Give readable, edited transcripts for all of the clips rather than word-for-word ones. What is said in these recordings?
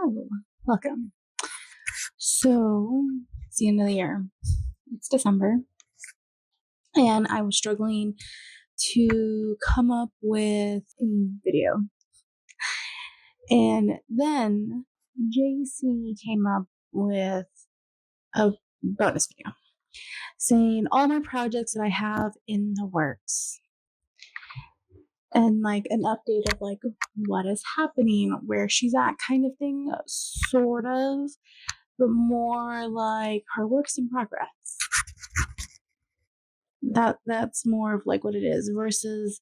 Hello, welcome. So it's the end of the year. It's December, and I was struggling to come up with a video. And then JC came up with a bonus video saying all my projects that I have in the works. And like an update of like what is happening, where she's at, kind of thing, sort of, but more like her works in progress. That's more of like what it is versus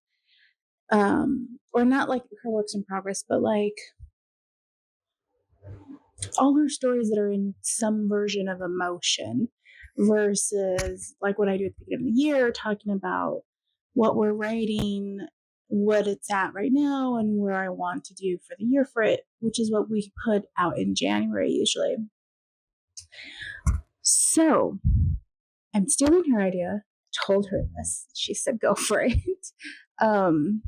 or not like her works in progress, but like all her stories that are in some version of emotion versus like what I do at the beginning of the year, talking about what we're writing, what it's at right now, and where I want to do for the year for it, which is what we put out in January usually. So I'm stealing her idea, told her this. She said, go for it. And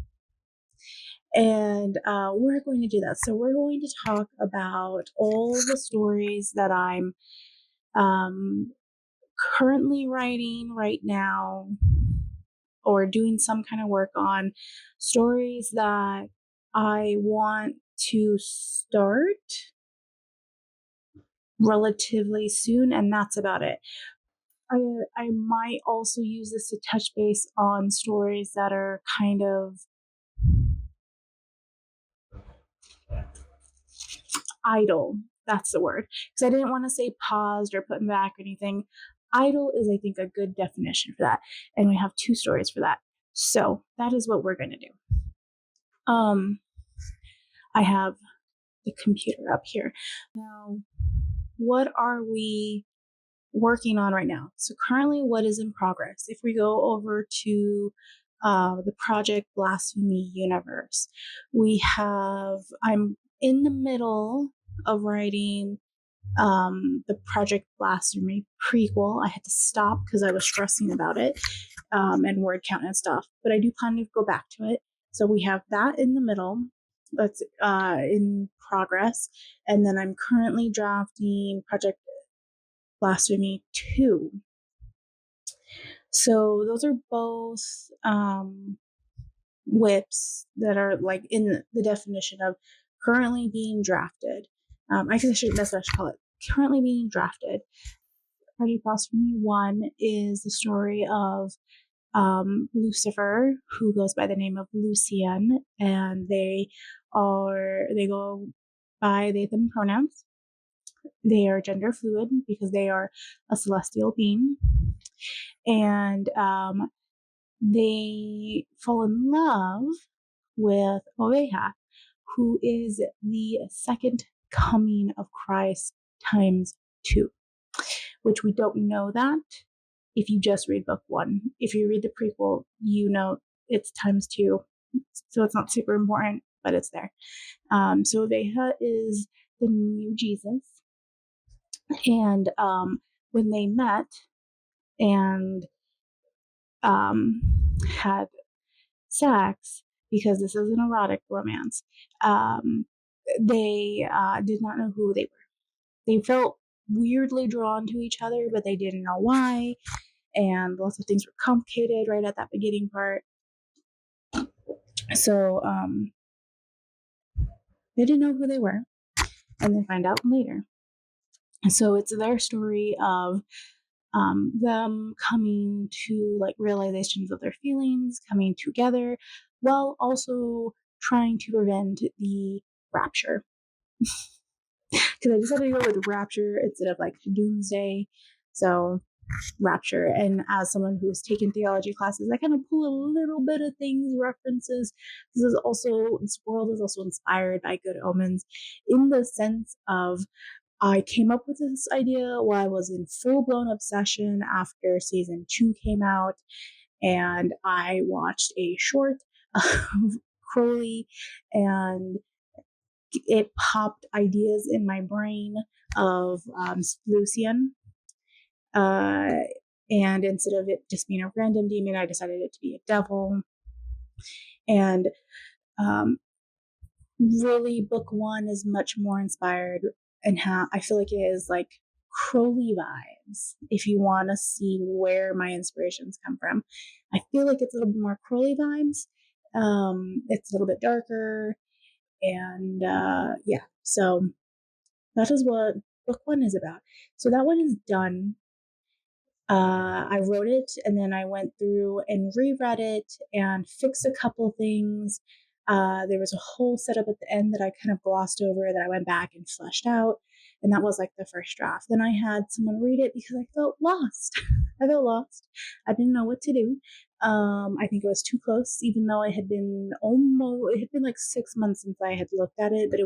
we're going to do that. So we're going to talk about all the stories that I'm currently writing right now or doing some kind of work on, stories that I want to start relatively soon, and that's about it. I might also use this to touch base on stories that are kind of idle. That's the word. Because I didn't want to say paused or put back or anything. Idle is, I think, a good definition for that. And we have 2 stories for that. So that is what we're going to do. I have the computer up here. Now, what are we working on right now? So currently what is in progress? If we go over to the project Blasphemy Universe, I'm in the middle of writing the Project Blasphemy prequel. I had to stop because I was stressing about it and word count and stuff, but I do plan to go back to it. So we have that in the middle. That's in progress. And then I'm currently drafting Project Blasphemy 2. So those are both whips that are like in the definition of currently being drafted. I think that's what I should call it. Currently being drafted. Project Blasphemy 1 is the story of Lucifer, who goes by the name of Lucian, and they go by they them pronouns. They are gender fluid because they are a celestial being, and they fall in love with Oveja, who is the second coming of Christ times 2, which we don't know that if you just read book 1. If you read the prequel, you know it's times 2, so it's not super important, but it's there. So Oveja is the new Jesus, and when they met and had sex, because this is an erotic romance, they did not know who they were. They felt weirdly drawn to each other, but they didn't know why, and lots of things were complicated right at that beginning part. So they didn't know who they were, and they find out later. So it's their story of them coming to like realizations of their feelings, coming together, while also trying to prevent the rapture. Because I decided to go with rapture instead of like doomsday. So rapture. And as someone who has taken theology classes, I kind of pull a little bit of things, references. This world is also inspired by Good Omens, in the sense of I came up with this idea while I was in full-blown obsession after season 2 came out, and I watched a short of Crowley, and it popped ideas in my brain of Lucian. And instead of it just being a random demon, I decided it to be a devil. And really book one is much more inspired, and how I feel like it is like Crowley vibes. If you want to see where my inspirations come from, I feel like it's a little bit more Crowley vibes. It's a little bit darker, and yeah. So that is what book one is about. So that one is done. I wrote it and then I went through and reread it and fixed a couple things. There was a whole setup at the end that I kind of glossed over that I went back and fleshed out. And that was like the first draft. Then I had someone read it because I felt lost. I felt lost. I didn't know what to do. I think it was too close, even though it had been like 6 months since I had looked at it, but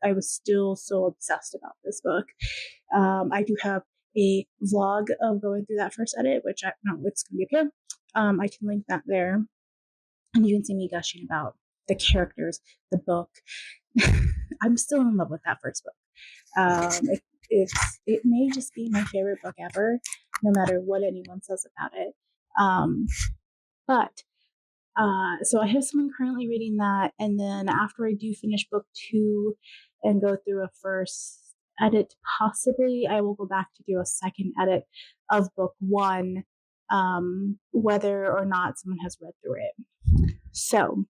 I was still so obsessed about this book. I do have a vlog of going through that first edit, which I know it's going to be up here. I can link that there, and you can see me gushing about the characters, the book. I'm still in love with that first book. It may just be my favorite book ever, no matter what anyone says about it. But so I have someone currently reading that, and then after I do finish book 2 and go through a first edit, possibly I will go back to do a second edit of book 1, whether or not someone has read through it. So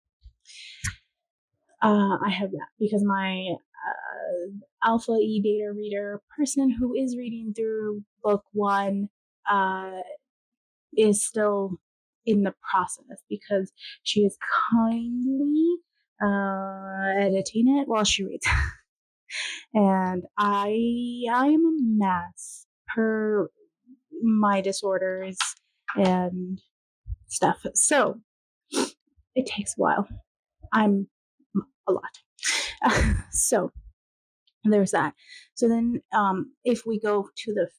I have that because my alpha e-beta reader person who is reading through book 1 is still in the process because she is kindly editing it while she reads. And I am a mess per my disorders and stuff. So it takes a while. I'm a lot. So there's that. So then if we go to the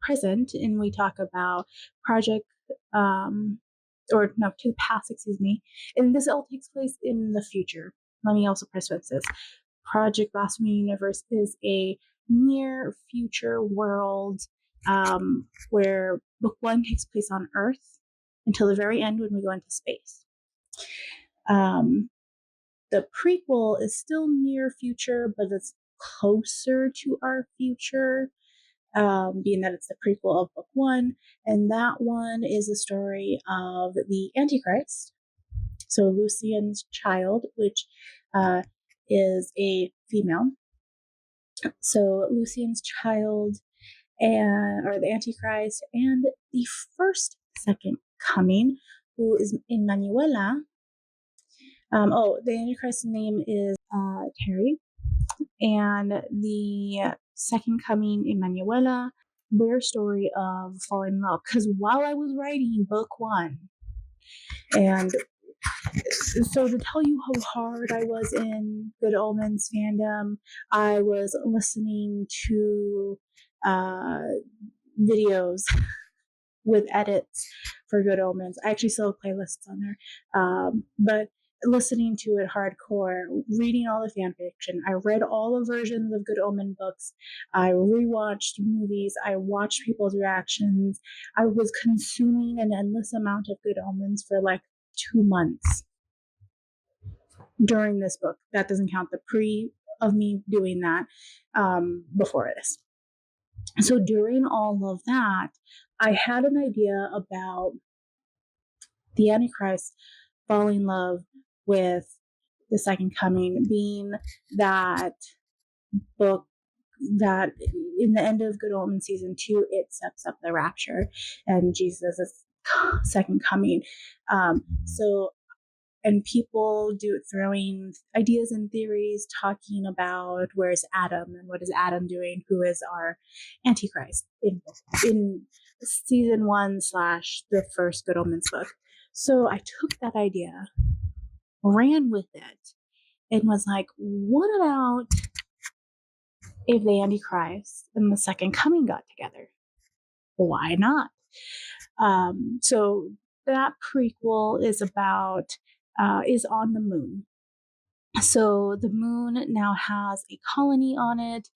present and we talk about project or no, to the past, excuse me, and this all takes place in the future. Let me also preface this. Project Blasphemy Universe is a near future world where book 1 takes place on Earth until the very end when we go into space. The prequel is still near future, but it's closer to our future, being that it's the prequel of book 1. And that one is the story of the Antichrist. So Lucian's child, which is a female. So Lucian's child or the Antichrist, and the second coming, who is Emmanuela. The Antichrist's name is Terry, and the second coming, Emmanuela, their story of falling in love. Because while I was writing book 1, and so to tell you how hard I was in Good Omens fandom, I was listening to videos with edits for Good Omens. I actually still have playlists on there, but listening to it hardcore, reading all the fan fiction. I read all the versions of Good Omen books. I rewatched movies. I watched people's reactions. I was consuming an endless amount of Good Omens for like 2 months during this book. That doesn't count the pre of me doing that before this. So during all of that, I had an idea about the Antichrist falling in love with the second coming, being that book that in the end of Good Omens season 2, it sets up the rapture and Jesus' second coming. And people throwing ideas and theories, talking about where's Adam and what is Adam doing, who is our Antichrist in season 1 / the first Good Omens book. So I took that idea, ran with it, and was like, what about if the Antichrist and the second coming got together? Why not? So that prequel is on the moon. So the moon now has a colony on it.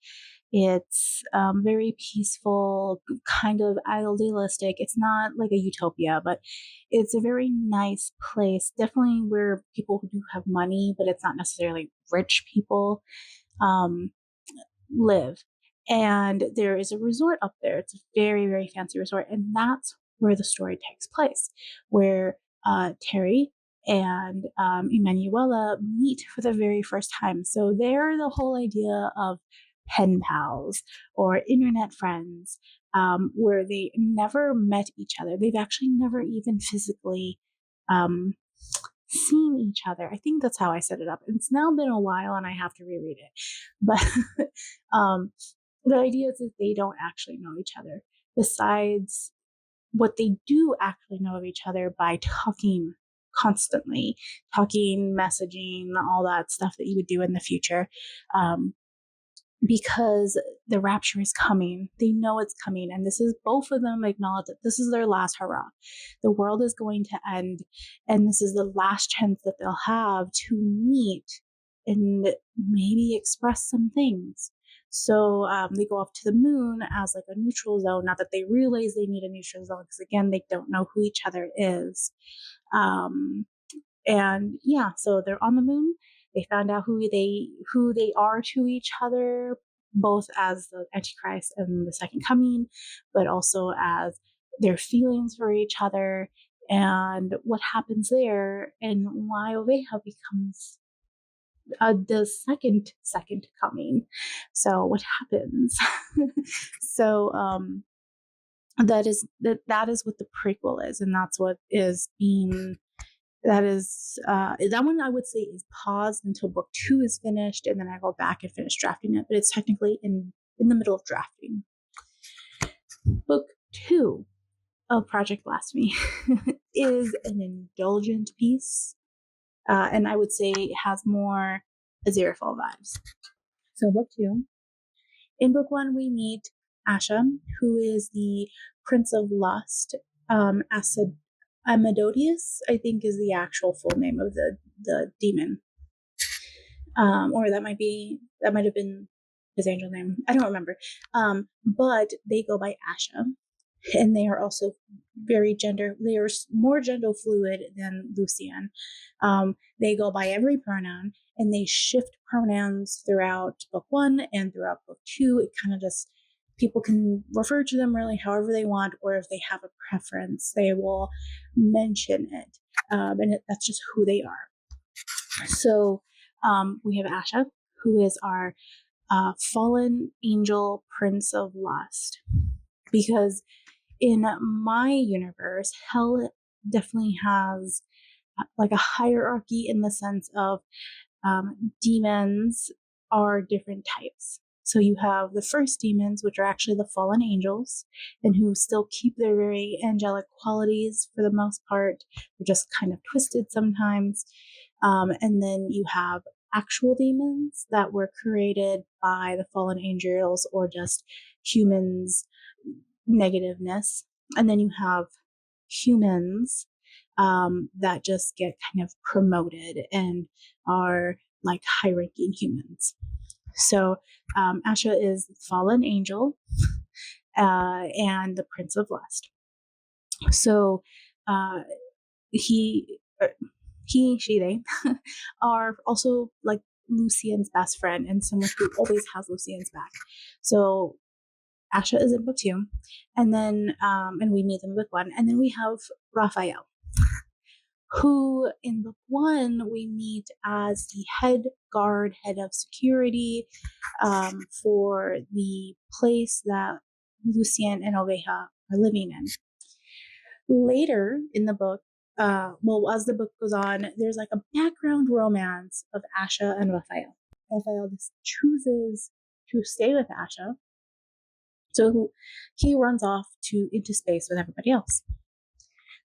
It's very peaceful, kind of idealistic. It's not like a utopia, but it's a very nice place. Definitely where people who do have money, but it's not necessarily rich people, um, live. And there is a resort up there. It's a very, very fancy resort. And that's where the story takes place, where Terry and Emanuela meet for the very first time. So they're the whole idea of pen pals or internet friends, where they never met each other. They've actually never even physically um, seen each other. I think that's how I set it up. It's now been a while and I have to reread it. But the idea is that they don't actually know each other. Besides what they do actually know of each other by talking constantly, talking, messaging, all that stuff that you would do in the future. Because the rapture is coming. They know it's coming. And this is both of them acknowledge that this is their last hurrah. The world is going to end. And this is the last chance that they'll have to meet and maybe express some things. So they go off to the moon as like a neutral zone. Not that they realize they need a neutral zone, because again, they don't know who each other is. And yeah, so they're on the moon. They found out who they are to each other, both as the Antichrist and the Second Coming, but also as their feelings for each other and what happens there, and why Oveja becomes the second coming. So what happens? So that is what the prequel is, and that's what is being that one I would say is paused until book 2 is finished, and then I go back and finish drafting it, but it's technically in the middle of drafting. Book 2 of Project Blasphemy is an indulgent piece, and I would say it has more Aziraphale vibes. So book 2. In book 1, we meet Asha, who is the Prince of Lust. Amadodius, I think, is the actual full name of the demon. Or that might have been his angel name. I don't remember. But they go by Asha, and they are also they are more gender fluid than Lucian. They go by every pronoun, and they shift pronouns throughout book 1 and throughout book 2. It kind of just, people can refer to them really however they want, or if they have a preference, they will mention it. And that's just who they are. So we have Asha, who is our fallen angel prince of lust. Because in my universe, hell definitely has like a hierarchy, in the sense of demons are different types. So you have the first demons, which are actually the fallen angels, and who still keep their very angelic qualities for the most part. They're just kind of twisted sometimes. And then you have actual demons that were created by the fallen angels or just humans' negativeness. And then you have humans that just get kind of promoted and are like high-ranking humans. So Asha is the fallen angel and the prince of lust. So he, she, they are also like Lucian's best friend and someone who always has Lucian's back. So Asha is in book 2, and then and we meet them in book 1, and then we have Raphael, who in book 1 we meet as the head of security for the place that Lucian and Oveja are living in. Later in the book, as the book goes on, there's like a background romance of Asha and Raphael. Raphael just chooses to stay with Asha, so he runs off into space with everybody else.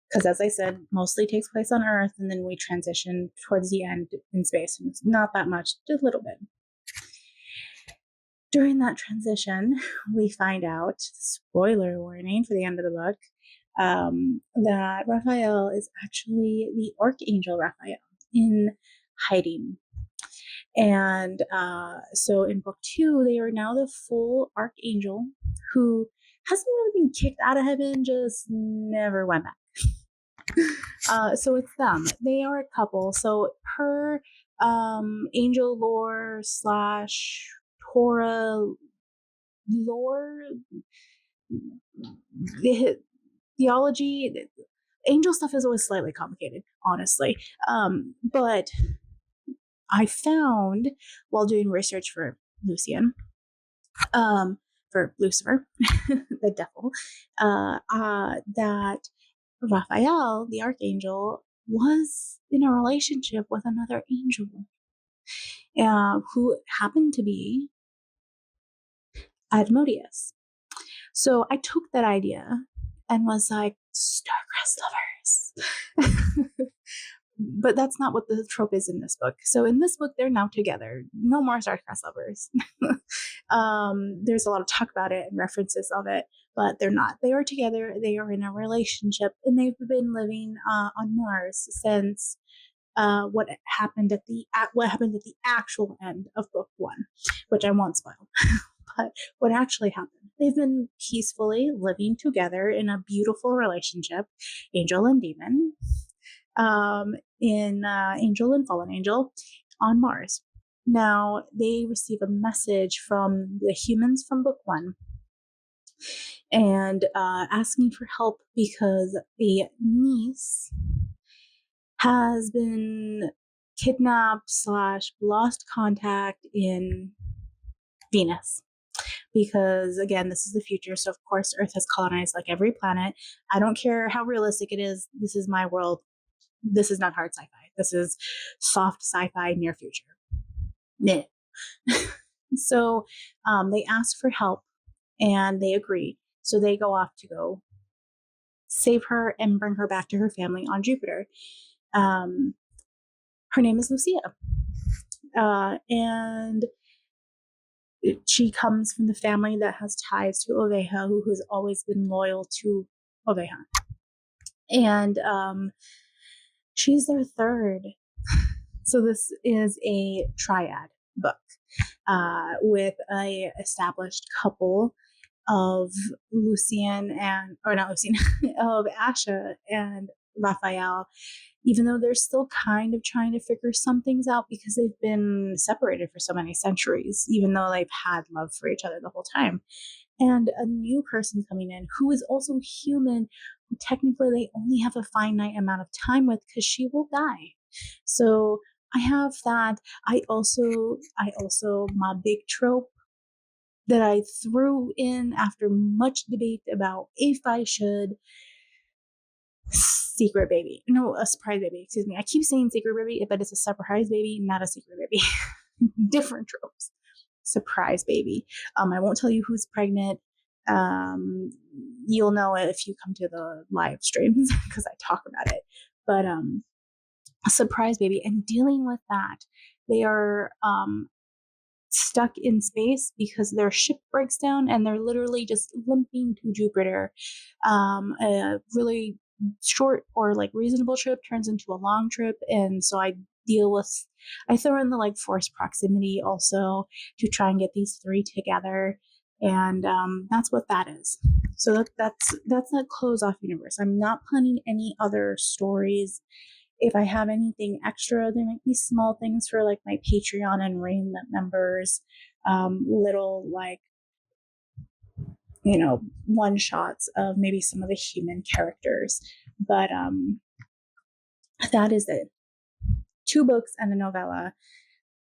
Because as I said, mostly takes place on Earth, and then we transition towards the end in space. And it's not that much, just a little bit. During that transition, we find out, spoiler warning for the end of the book, that Raphael is actually the Archangel Raphael in hiding. And so in book 2, they are now the full archangel who hasn't really been kicked out of heaven, just never went back. So it's them. They are a couple. So per angel lore / Torah lore, the theology, angel stuff is always slightly complicated, honestly. But I found while doing research for Lucian, for Lucifer, the devil, that Raphael, the archangel, was in a relationship with another angel who happened to be Asmodeus. So I took that idea and was like, star-crossed lovers. But that's not what the trope is in this book. So in this book, they're now together. No more star-crossed lovers. There's a lot of talk about it and references of it, but they're not. They are together. They are in a relationship, and they've been living on Mars since what happened at the actual end of book 1, which I won't spoil. But what actually happened? They've been peacefully living together in a beautiful relationship, angel and demon, in Angel and Fallen Angel on Mars. Now, they receive a message from the humans from book 1 and asking for help because a niece has been kidnapped / lost contact in Venus. Because again, this is the future, so of course Earth has colonized like every planet. I don't care how realistic it is. This is my world. This is not hard sci-fi. This is soft sci-fi near future. Nah. So they ask for help and they agree. So they go off to go save her and bring her back to her family on Jupiter. Her name is Lucia. And she comes from the family that has ties to Oveja, who has always been loyal to Oveja. And she's their third. So this is a triad book with a established couple of of Asha and Raphael, even though they're still kind of trying to figure some things out because they've been separated for so many centuries, even though they've had love for each other the whole time. And a new person coming in who is also human, who technically they only have a finite amount of time with because she will die. So I have that. I also my big trope that I threw in after much debate about if I should. Secret baby. No, a surprise baby. Excuse me. I keep saying secret baby, but it's a surprise baby, not a secret baby. Different tropes. Surprise baby. I won't tell you who's pregnant. You'll know it if you come to the live streams because I talk about it. But a surprise baby, and dealing with that, they are stuck in space because their ship breaks down and they're literally just limping to Jupiter. A really short or like reasonable trip turns into a long trip, and so I throw in the like forced proximity also to try and get these 3 together, and that's what that is. So that's a close off universe. I'm not planning any other stories. If I have anything extra, there might be small things for like my Patreon and Rain members, little like, one shots of maybe some of the human characters. But that is it. 2 books and a novella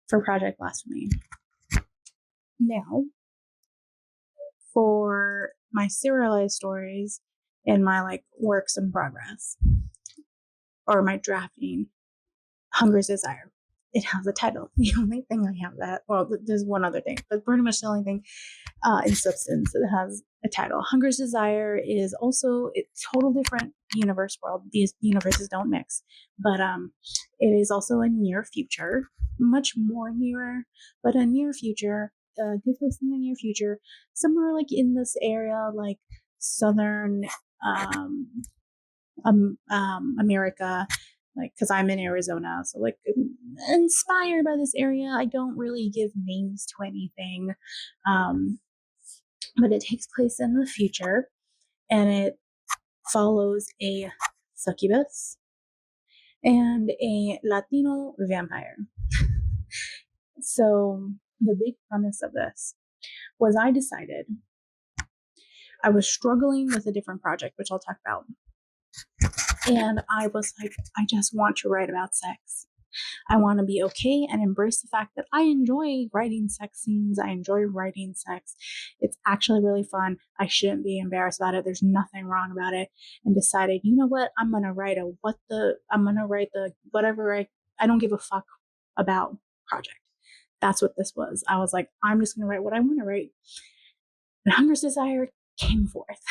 for Project Blasphemy. Now, for my serialized stories and my like works in progress, or my drafting, Hunger's Desire. It has a title. The only thing I have that, well, there's one other thing, but pretty much the only thing in substance that has a title. Hunger's Desire is also a total different universe world. These universes don't mix, but it is also a near future, much more nearer, but a near future, take place in the near future, somewhere like in this area, like southern America, like, because I'm in Arizona, so like inspired by this area. I don't really give names to anything, but it takes place in the future, and it follows a succubus and a Latino vampire. So the big premise of this was I decided I was struggling with a different project, which I'll talk about. And I was like, I just want to write about sex. I want to be okay and embrace the fact that I enjoy writing sex scenes. I enjoy writing sex. It's actually really fun. I shouldn't be embarrassed about it. There's nothing wrong about it. And decided, you know what? I'm going to write the whatever I don't give a fuck about project. That's what this was. I was like, I'm just going to write what I want to write. And Hunger's Desire came forth.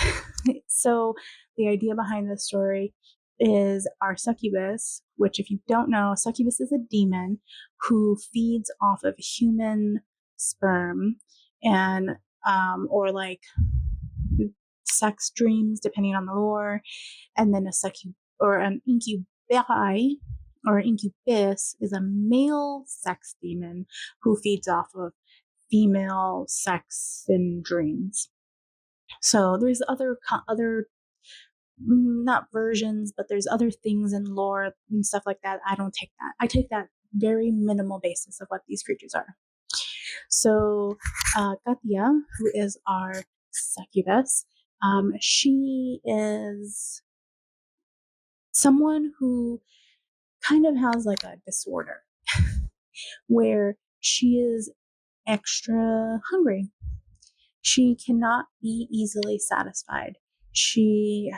So the idea behind this story is our succubus, which, if you don't know, succubus is a demon who feeds off of human sperm and or like sex dreams, depending on the lore. And then an incubi or incubus is a male sex demon who feeds off of female sex and dreams. So there's other not versions, but there's other things in lore and stuff like that. I don't take that. I take that very minimal basis of what these creatures are. So Katia, who is our succubus, she is someone who kind of has like a disorder where she is extra hungry. She cannot be easily satisfied. You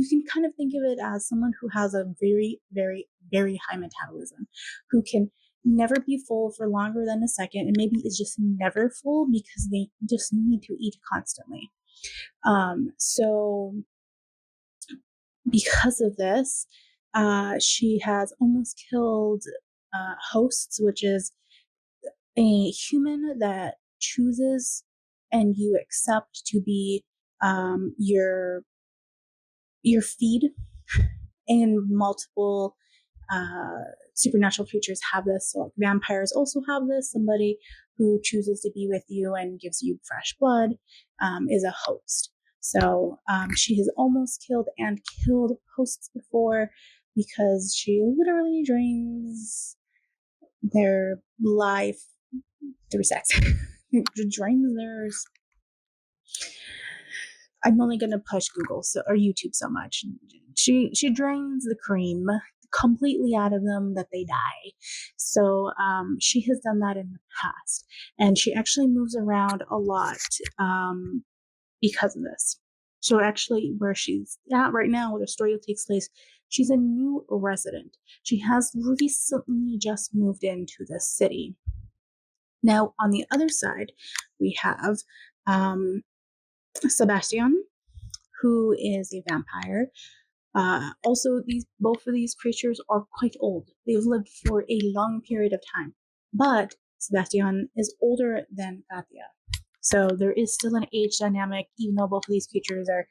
can kind of think of it as someone who has a very, very, very high metabolism, who can never be full for longer than a second, and maybe is just never full because they just need to eat constantly. So because of this, she has almost killed hosts, which is a human that chooses and you accept to be your feed. And multiple supernatural creatures have this. So like vampires also have this. Somebody who chooses to be with you and gives you fresh blood is a host. So she has almost killed hosts before because she literally drains their life through sex. Drains theirs. I'm only going to push Google or YouTube so much. She drains the cream completely out of them that they die. So she has done that in the past, and she actually moves around a lot because of this. So actually, where she's at right now, where the story takes place, she's a new resident. She has recently just moved into the city. Now, on the other side, we have Sebastian, who is a vampire. Also, both of these creatures are quite old. They've lived for a long period of time. But Sebastian is older than Katia. So there is still an age dynamic, even though both of these creatures are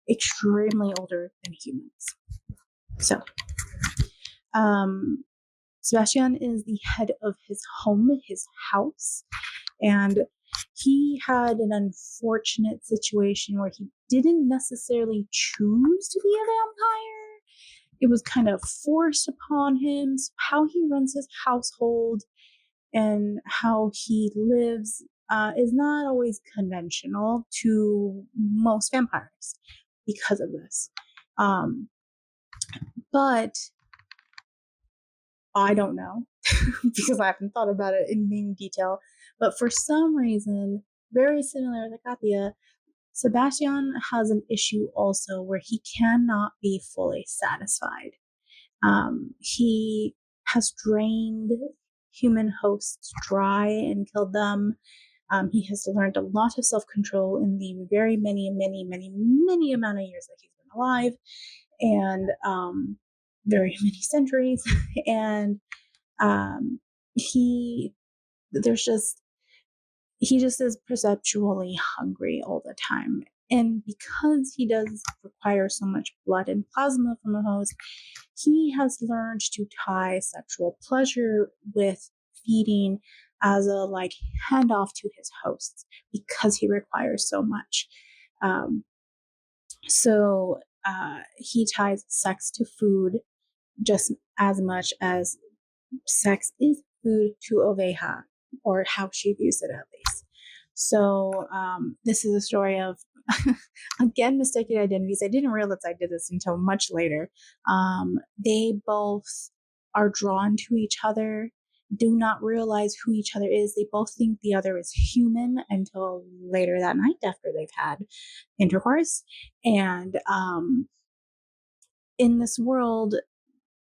extremely older than humans. So, Sebastian is the head of his home, his house, and he had an unfortunate situation where he didn't necessarily choose to be a vampire. It was kind of forced upon him. So how he runs his household and how he lives is not always conventional to most vampires because of this. But I don't know because I haven't thought about it in any detail. But for some reason, very similar to Katia, Sebastian has an issue also where he cannot be fully satisfied. He has drained human hosts dry and killed them. He has learned a lot of self-control in the very many amount of years that he's been alive, and very many centuries. And he just is perceptually hungry all the time. And because he does require so much blood and plasma from the host, he has learned to tie sexual pleasure with feeding as a like handoff to his hosts because he requires so much. So he ties sex to food just as much as sex is food to Oveja, or how she views it at least. So this is a story of, again, mistaken identities. I didn't realize I did this until much later. They both are drawn to each other, do not realize who each other is. They both think the other is human until later that night after they've had intercourse. And in this world,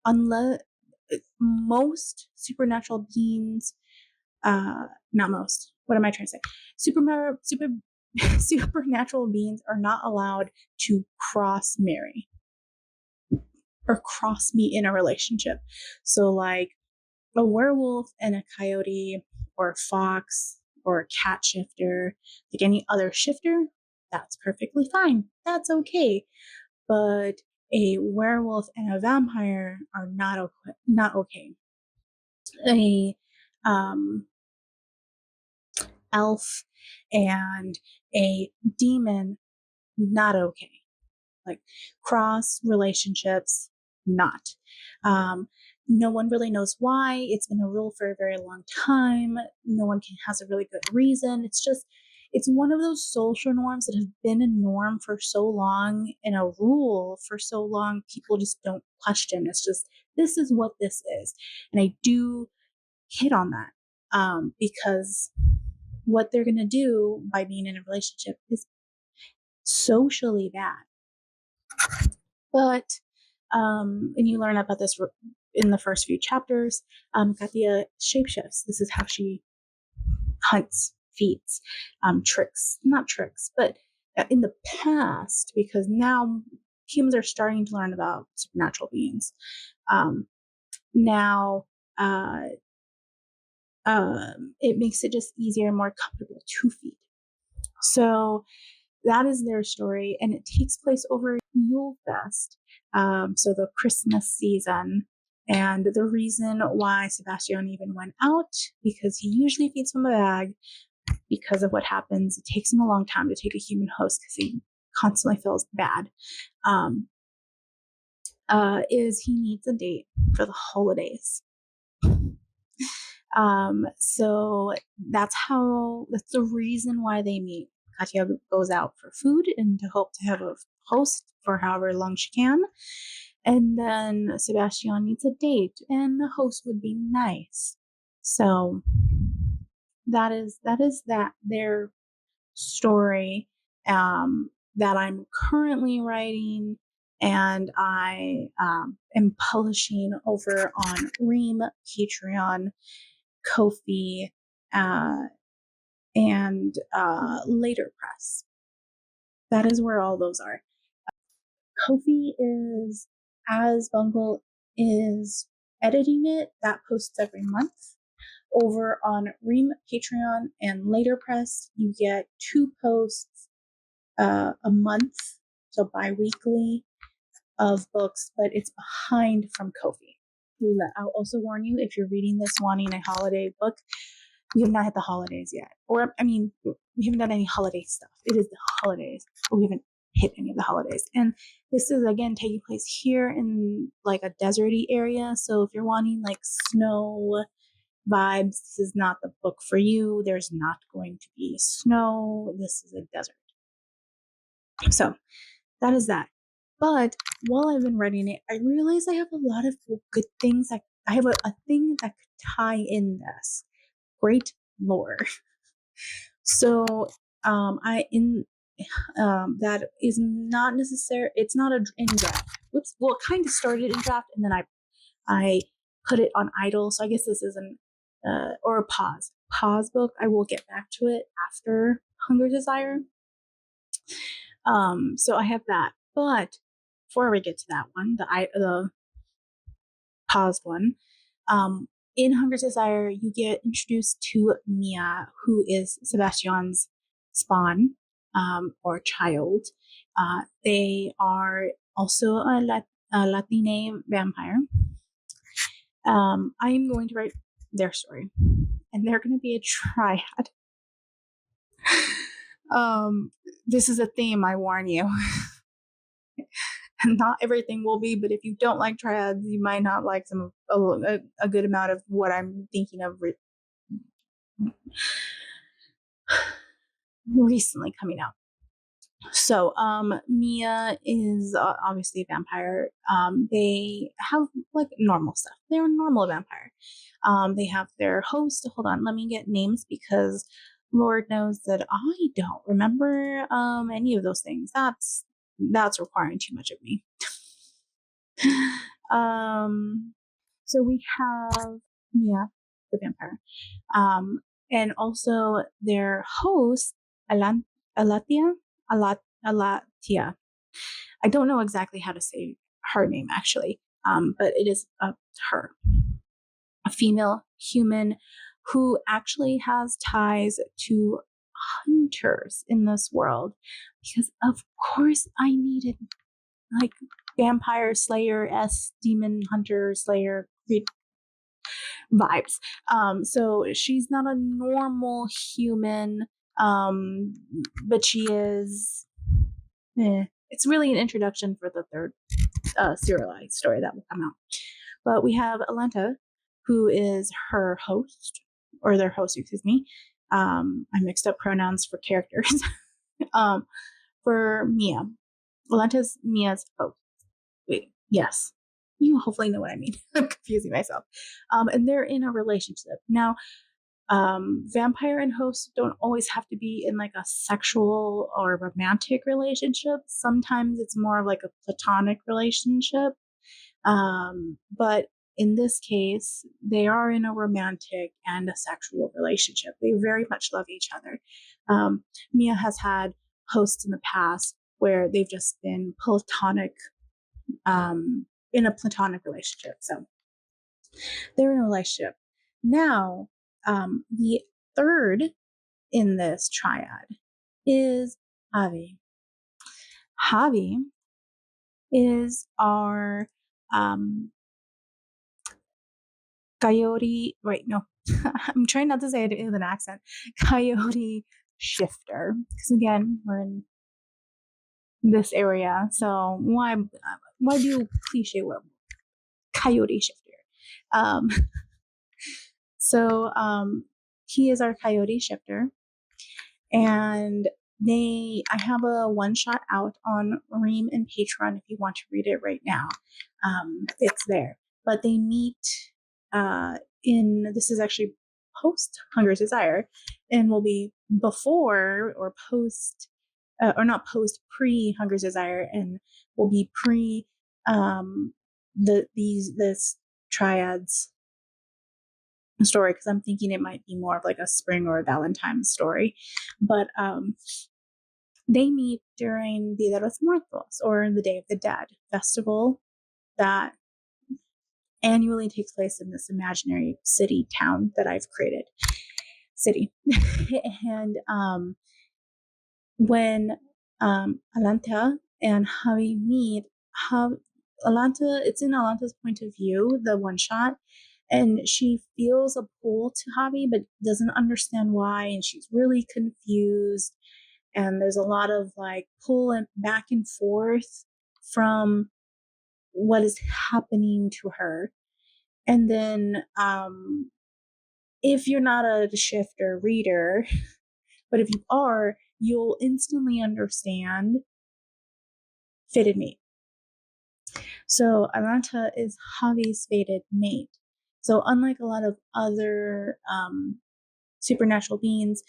unless most supernatural beings, not most, what am I trying to say? Supernatural beings are not allowed to cross marry or cross meet in a relationship. So like a werewolf and a coyote or a fox or a cat shifter, like any other shifter, that's perfectly fine. That's okay. But a werewolf and a vampire are not okay. A elf and a demon, not okay. Like cross relationships, not. No one really knows why. It's been a rule for a very long time. No one has a really good reason. It's one of those social norms that have been a norm for so long and a rule for so long, people just don't question. It's just, this is what this is. And I do hit on that because what they're going to do by being in a relationship is socially bad. But, and you learn about this in the first few chapters, Katia shapeshifts. This is how she hunts, feeds, not tricks, but in the past, because now humans are starting to learn about supernatural beings. Now, it makes it just easier and more comfortable to feed. So that is their story, and it takes place over Yule Fest, so the Christmas season. And the reason why Sebastian even went out, because he usually feeds from a bag, because of what happens. It takes him a long time to take a human host because he constantly feels bad. Is he needs a date for the holidays. So that's the reason why they meet. Katya goes out for food and to hope to have a host for however long she can. And then Sebastian needs a date, and the host would be nice. So that is their story that I'm currently writing, and I am publishing over on Ream, Patreon, Ko-fi, and Later Press. That is where all those are. Ko-fi is, as Bungle is editing it, that posts every month. Over on Ream, Patreon, and Later Press, you get 2 posts a month, so bi-weekly, of books, but it's behind from Ko-fi. Through that, I'll also warn you, if you're reading this wanting a holiday book, we have not hit the holidays yet. Or, I mean, we haven't done any holiday stuff. It is the holidays, but we haven't hit any of the holidays. And this is, again, taking place here in like a deserty area. So if you're wanting like snow vibes, this is not the book for you. There's not going to be snow. This is a desert. So that is that. But while I've been writing it, I realized I have a lot of good things. I have a thing that could tie in this. Great lore. So that is not necessary. It's not in draft. Whoops. Well, it kind of started in draft, and then I put it on idle. So I guess this isn't or a pause book. I will get back to it after Hunger Desire. So I have that, but before we get to that one, the paused one, in Hunger Desire, you get introduced to Mia, who is Sebastian's spawn. or child. They are also a Latine vampire. I am going to write their story, and they're going to be a triad. This is a theme, I warn you. Not everything will be, but if you don't like triads, you might not like a good amount of what I'm thinking of recently coming out. So, Mia is obviously a vampire. They have like normal stuff. They're a normal vampire. They have their host. Hold on, let me get names because Lord knows that I don't remember any of those things. That's requiring too much of me. So we have Mia, the vampire, and also their host, Alatia. Alatia. I don't know exactly how to say her name actually, but it is her, a female human who actually has ties to hunters in this world, because of course I needed like vampire slayer demon hunter slayer vibes. So she's not a normal human, but she is it's really an introduction for the third serialized story that will come out. But we have Alenta, who is her host, or their host, excuse me. I mixed up pronouns for characters. For Mia. Alenta's Mia's host. Wait, yes. You hopefully know what I mean. I'm confusing myself. And they're in a relationship. Now, vampire and host don't always have to be in like a sexual or romantic relationship. Sometimes it's more of like a platonic relationship. But in this case, they are in a romantic and a sexual relationship. They very much love each other. Mia has had hosts in the past where they've just been platonic, in a platonic relationship. So they're in a relationship. Now, the third in this triad is Javi. Javi is our coyote. Wait, no, I'm trying not to say it with an accent. Coyote shifter, because again, we're in this area. So why do cliche word coyote shifter? So he is our coyote shifter, and I have a one shot out on Ream and Patreon if you want to read it right now. It's there, but they meet this is actually post Hunger's Desire, and will be before or post or not post, pre Hunger's Desire, and will be pre this triads story, because I'm thinking it might be more of like a spring or a Valentine's story. But they meet during Dia de los Muertos, or the Day of the Dead festival that annually takes place in this imaginary town that I've created. And when Alanta and Javi meet, it's in Alanta's point of view, the one shot, and she feels a pull to Javi but doesn't understand why, and she's really confused, and there's a lot of like pull and back and forth from what is happening to her. And then if you're not a shifter reader, but if you are, you'll instantly understand fated mate. So Alanta is Javi's fated mate. So unlike a lot of other supernatural beings,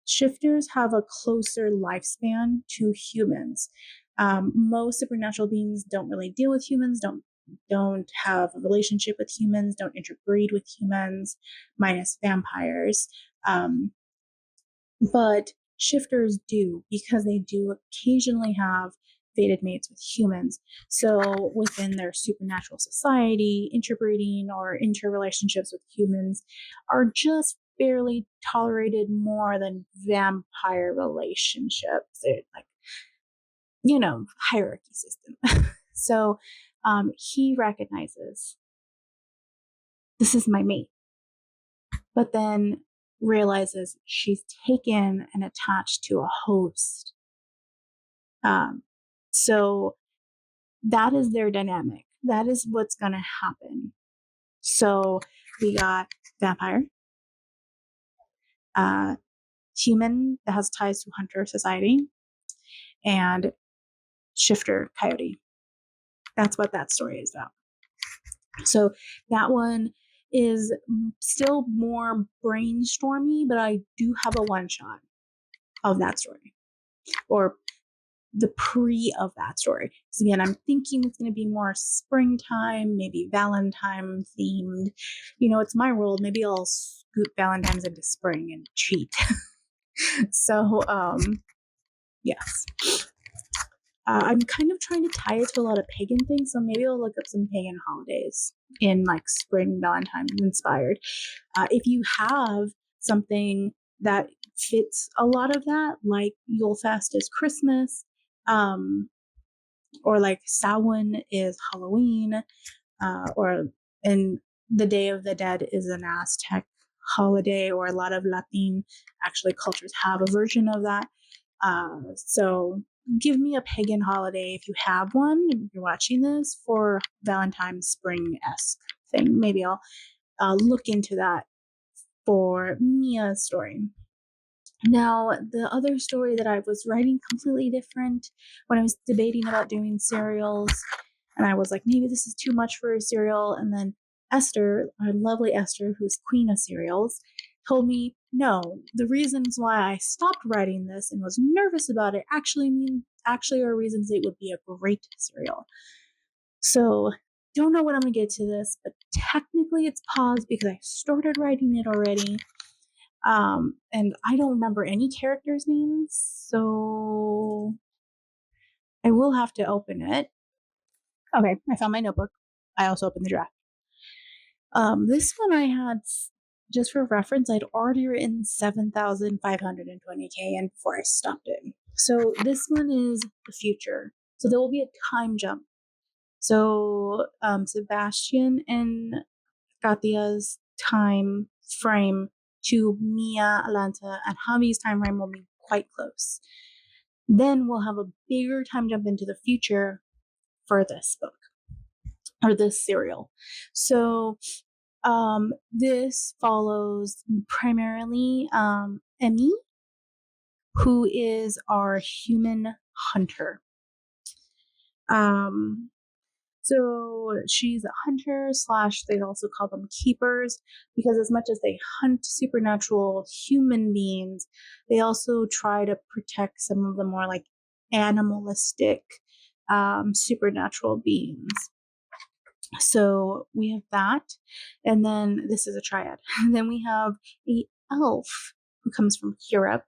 shifters have a closer lifespan to humans. Most supernatural beings don't really deal with humans, don't have a relationship with humans, don't interbreed with humans, minus vampires. But shifters do, because they do occasionally have fated mates with humans. So within their supernatural society, interbreeding or interrelationships with humans are just barely tolerated more than vampire relationships. They're like, hierarchy system. So he recognizes this is my mate, but then realizes she's taken and attached to a host. So that is their dynamic. That is what's going to happen. So we got vampire, human that has ties to hunter society, and shifter coyote. That's what that story is about. So that one is still more brainstormy, but I do have a one shot of that story, or the pre of that story. Because again, I'm thinking it's going to be more springtime, maybe Valentine themed. It's my world. Maybe I'll scoop Valentine's into spring and cheat. So, yes. I'm kind of trying to tie it to a lot of pagan things, so maybe I'll look up some pagan holidays in like spring Valentine's inspired. If you have something that fits a lot of that, like Yule Fest is Christmas, or like Samhain is Halloween, and the Day of the Dead is an Aztec holiday, or a lot of Latin cultures have a version of that. So give me a pagan holiday if you have one, if you're watching this, for Valentine's spring-esque thing. Maybe I'll look into that for Mia's story. Now, the other story that I was writing completely different when I was debating about doing serials, and I was like, maybe this is too much for a serial. And then Esther, our lovely Esther, who's queen of serials, told me, no, the reasons why I stopped writing this and was nervous about it actually are reasons it would be a great serial. So don't know when I'm going to get to this, but technically it's paused because I started writing it already. And I don't remember any characters' names, so I will have to open it. Okay, I found my notebook. I also opened the draft. This one I had, just for reference, I'd already written 7,520K and before I stopped it. So this one is the future. So there will be a time jump. So Sebastian and Katya's time frame to Mia, Alanta, and Javi's time frame will be quite close. Then we'll have a bigger time jump into the future for this book, or this serial. So this follows primarily Emmy, who is our human hunter. So she's a hunter / they also call them keepers, because as much as they hunt supernatural human beings, they also try to protect some of the more like animalistic supernatural beings. So we have that, and then this is a triad. And then we have a elf who comes from Europe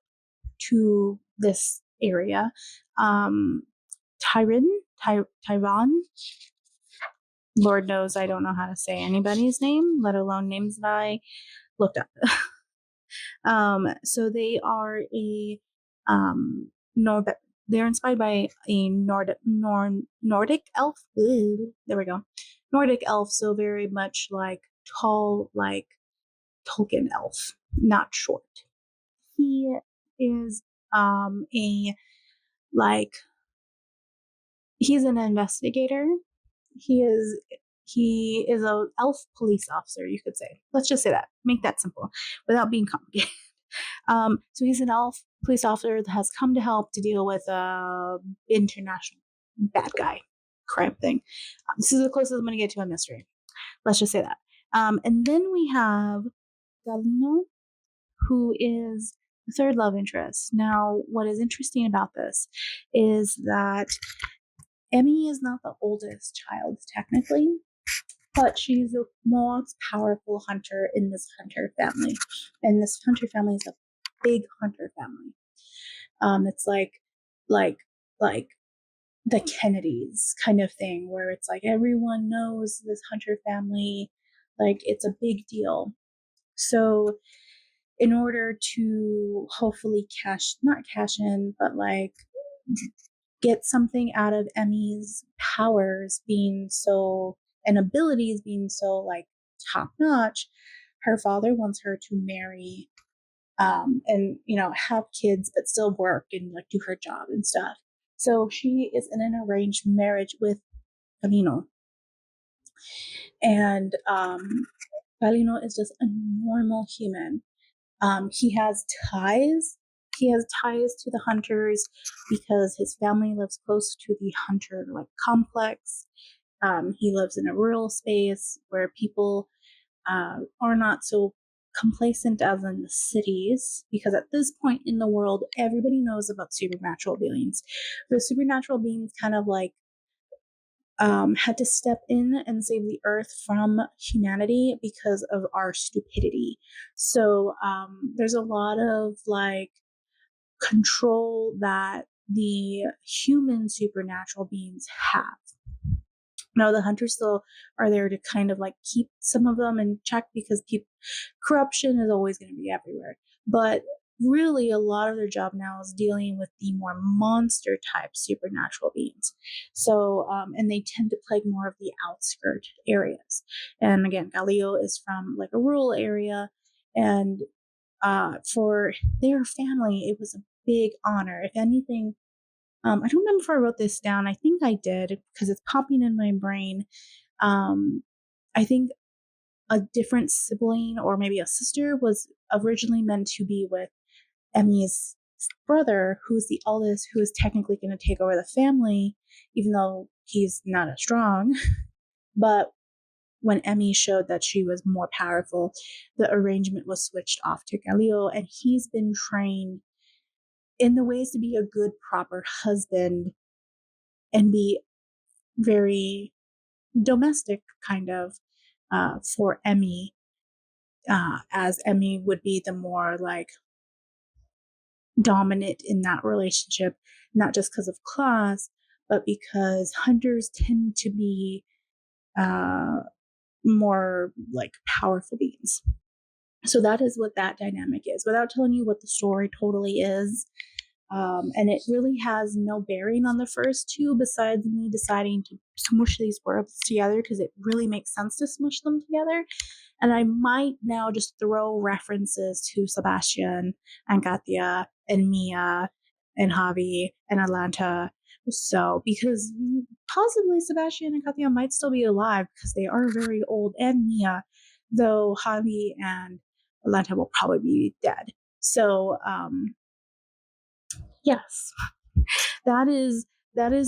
to this area. Tyron. Lord knows I don't know how to say anybody's name, let alone names that I looked up. So they are a they're inspired by a Nordic elf. Ooh, there we go. Nordic elf, so very much like tall, like Tolkien elf, not short. He is he's an investigator. He is a elf police officer, you could say. Let's just say that. Make that simple without being complicated. So he's an elf police officer that has come to help to deal with a international bad guy crime thing. This is the closest I'm going to get to a mystery. Let's just say that. And then we have Galino, who is the third love interest. Now, what is interesting about this is that Emmy is not the oldest child, technically, but she's the most powerful hunter in this hunter family. And this hunter family is a big hunter family. It's like the Kennedys kind of thing, where it's like everyone knows this hunter family, like it's a big deal. So in order to hopefully not cash in, but like get something out of Emmy's powers being so and abilities being so like top notch. Her father wants her to marry and have kids but still work and like do her job and stuff. So she is in an arranged marriage with Galino. And Galino is just a normal human. He has ties. He has ties to the hunters because his family lives close to the hunter like complex. He lives in a rural space where people are not so complacent as in the cities, because at this point in the world, everybody knows about supernatural beings. The supernatural beings kind of like had to step in and save the earth from humanity because of our stupidity. So there's a lot of like control that the human supernatural beings have. Now the hunters still are there to kind of like keep some of them in check because corruption is always going to be everywhere. But really, a lot of their job now is dealing with the more monster type supernatural beings. So, and they tend to plague more of the outskirt areas. And again, Galileo is from like a rural area, and for their family, it was a big honor. If anything, I don't remember if I wrote this down. I think I did because it's popping in my brain. I think a different sibling or maybe a sister was originally meant to be with Emmy's brother, who's the eldest, who is technically going to take over the family, even though he's not as strong. But when Emmy showed that she was more powerful, the arrangement was switched off to Galileo, and he's been trained in the ways to be a good, proper husband and be very domestic, kind of, for Emmy, as Emmy would be the more like dominant in that relationship, not just because of class, but because hunters tend to be more like powerful beings. So that is what that dynamic is, without telling you what the story totally is. And it really has no bearing on the first two, besides me deciding to smush these worlds together because it really makes sense to smush them together. And I might now just throw references to Sebastian and Katia and Mia and Javi and Atlanta. So, because possibly Sebastian and Katia might still be alive because they are very old, and Mia, though Javi and Atlanta will probably be dead. So, yes, that is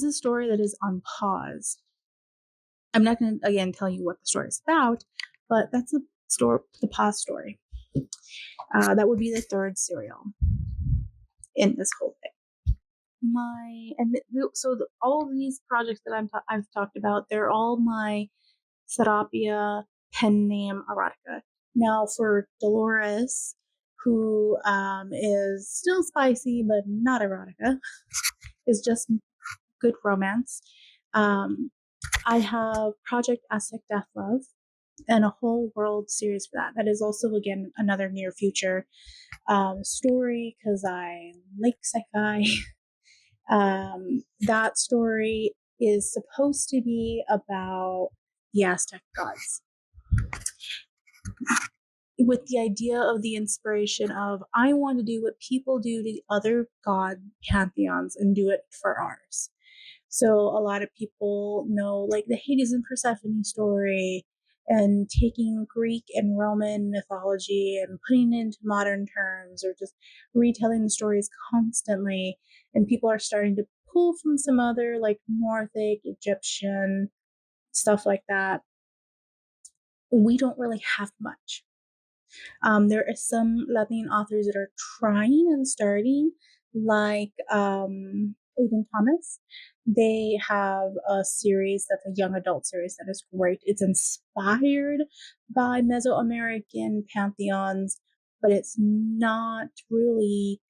a story that is on pause. I'm not going to again tell you what the story is about, but that's the pause story. That would be the third serial in this whole thing. All of these projects that I've talked about, they're all my Serapia pen name erotica. Now for Dolores, who is still spicy but not erotica, is just good romance. I have Project Aztec Death Love and a whole world series for that. That is also, again, another near future story because I like sci-fi. That story is supposed to be about the Aztec gods, with the idea of the inspiration of, I want to do what people do to other god pantheons and do it for ours. So a lot of people know like the Hades and Persephone story, and taking Greek and Roman mythology and putting it into modern terms, or just retelling the stories constantly. And people are starting to pull from some other like Northic, Egyptian stuff like that. We don't really have much. There are some Latin authors that are trying and starting, like Aidan Thomas. They have a series that's a young adult series that is great. It's inspired by Mesoamerican pantheons, but it's not really